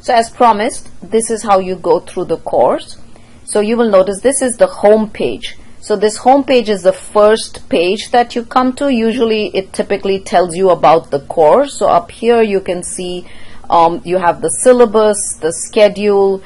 So as promised, this is how you go through the course. So you will notice this is the home page. So this home page is the first page that you come to. Usually it typically tells you about the course. So up here you can see you have the syllabus, the schedule,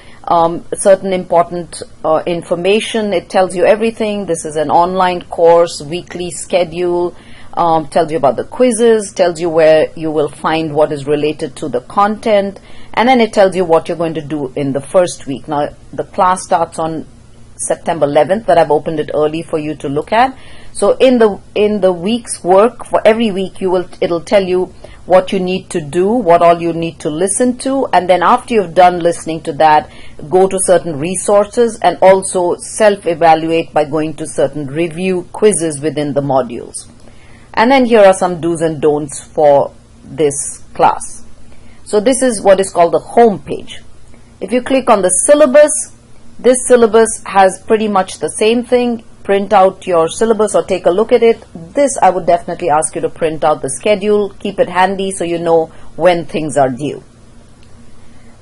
certain important information. It tells you everything. This is an online course, weekly schedule, tells you about the quizzes, tells you where you will find what is related to the content, and then it tells you what you're going to do in the first week. Now the class starts on September 11th, but I've opened it early for you to look at. So in the week's work, for every week it'll tell you what you need to do, what all you need to listen to, and then after you've done listening to that, go to certain resources and also self-evaluate by going to certain review quizzes within the modules. And then here are some do's and don'ts for this class. So this is what is called the home page. If you click on the syllabus, this syllabus has pretty much the same thing. Print out your syllabus or take a look at it. This I would definitely ask you to print out the schedule, keep it handy so you know when things are due.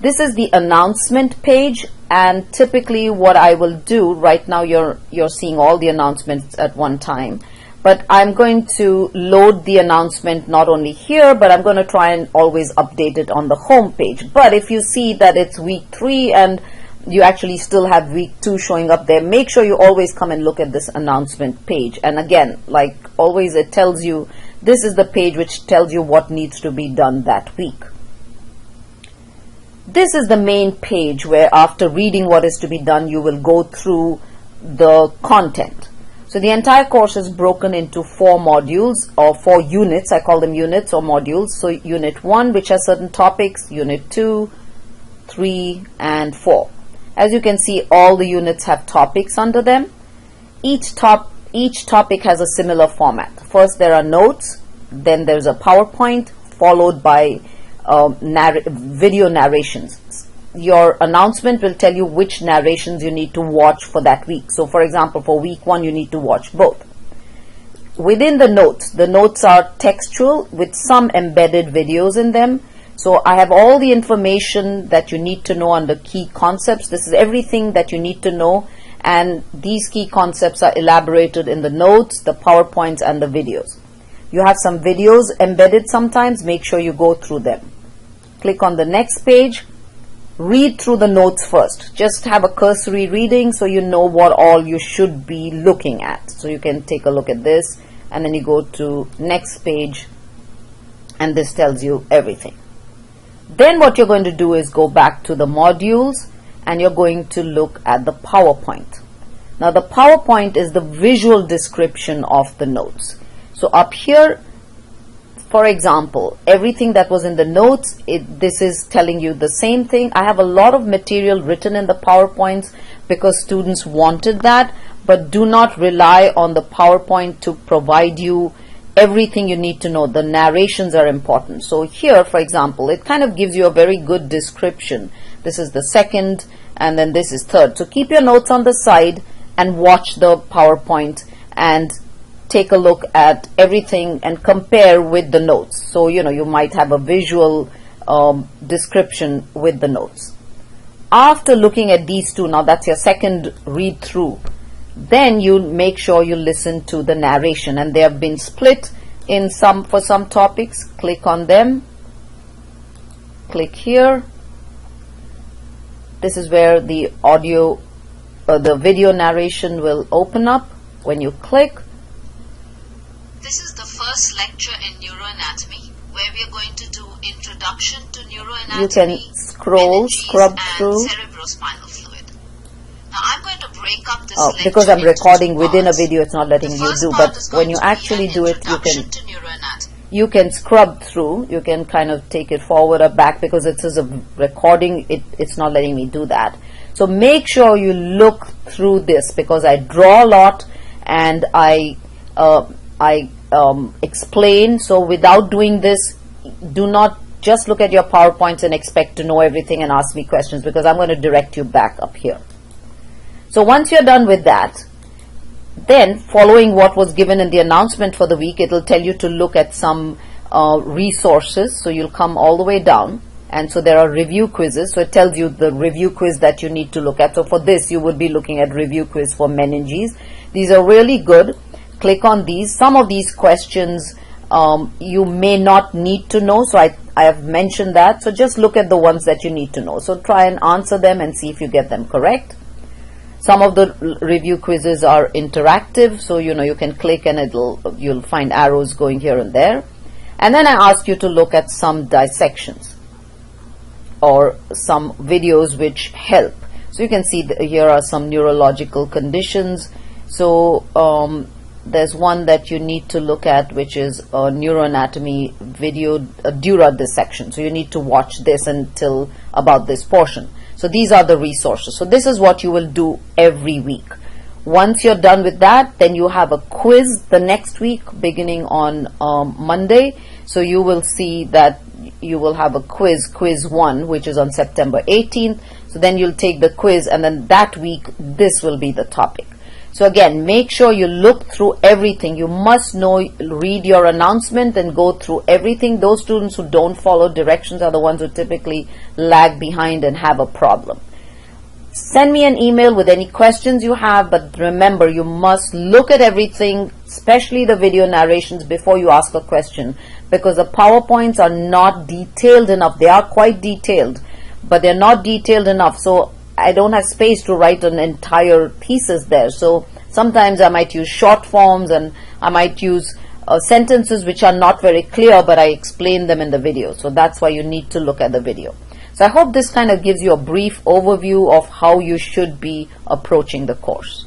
This is the announcement page, and typically what I will do right now, you're seeing all the announcements at one time, but I'm going to load the announcement not only here, but I'm going to try and always update it on the home page. But if you see that it's week 3 and you actually still have week 2 showing up there, make sure you always come and look at this announcement page. And again, like always, it tells you, this is the page which tells you what needs to be done that week. This is the main page where after reading what is to be done, you will go through the content. So the entire course is broken into 4 modules or 4 units. I call them units or modules. So unit 1, which has certain topics, unit 2, 3, and 4. As you can see, all the units have topics under them. Each topic has a similar format. First there are notes, then there's a PowerPoint, followed by video narrations. Your announcement will tell you which narrations you need to watch for that week. So for example, for week 1 you need to watch both. Within the notes are textual with some embedded videos in them. So I have all the information that you need to know under key concepts. This is everything that you need to know, and these key concepts are elaborated in the notes, the PowerPoints, and the videos. You have some videos embedded sometimes. Make sure you go through them. Click on the next page. Read through the notes first. Just have a cursory reading so you know what all you should be looking at. So you can take a look at this, and then you go to next page, and this tells you everything. Then what you're going to do is go back to the modules, and you're going to look at the PowerPoint. Now the PowerPoint is the visual description of the notes. So up here, for example, everything that was in the notes, this is telling you the same thing. I have a lot of material written in the PowerPoints because students wanted that, but do not rely on the PowerPoint to provide you everything you need to know. The narrations are important. So here, for example, it kind of gives you a very good description. This is the second, and then this is third. So keep your notes on the side and watch the PowerPoint and take a look at everything and compare with the notes. So, you might have a visual description with the notes. After looking at these two, now that's your second read through, then you make sure you listen to the narration, and they have been split in for some topics. Click on them. Click here. This is where the audio, the video narration will open up. When you click, this is the first lecture in Neuroanatomy, where we are going to do Introduction to Neuroanatomy. You can scrub through. Cerebrospinal fluid. Now I'm going to break up this lecture because I'm recording within a video, it's not letting you do. But when you actually do it, you can scrub through. You can kind of take it forward or back, because it says a recording. It's not letting me do that. So make sure you look through this, because I draw a lot and I explain. So without doing this, do not just look at your PowerPoints and expect to know everything and ask me questions, because I'm going to direct you back up here. So once you're done with that, then following what was given in the announcement for the week, it will tell you to look at some resources. So you'll come all the way down And so there are review quizzes. So it tells you the review quiz that you need to look at. So for this, you would be looking at review quiz for meninges. These are really good. Click on these. Some of these questions you may not need to know. So I have mentioned that. So just look at the ones that you need to know. So try and answer them and see if you get them correct. Some of the review quizzes are interactive. So, you can click and you'll find arrows going here and there. And then I ask you to look at some dissections or some videos which help. So you can see here are some neurological conditions. So there's one that you need to look at, which is a neuroanatomy video, a dura dissection. So you need to watch this until about this portion. So these are the resources. So this is what you will do every week. Once you're done with that, then you have a quiz the next week beginning on Monday. So you will see that you will have a quiz 1, which is on September 18th. So then you'll take the quiz, and then that week this will be the topic. So again, make sure you look through everything. You must read your announcement and go through everything. Those students who don't follow directions are the ones who typically lag behind and have a problem. Send me an email with any questions you have, but remember, you must look at everything, especially the video narrations, before you ask a question, because the PowerPoints are not detailed enough. They are quite detailed, but they're not detailed enough. So I don't have space to write an entire thesis there. So sometimes I might use short forms, and I might use sentences which are not very clear, but I explain them in the video. So that's why you need to look at the video. So I hope this kind of gives you a brief overview of how you should be approaching the course.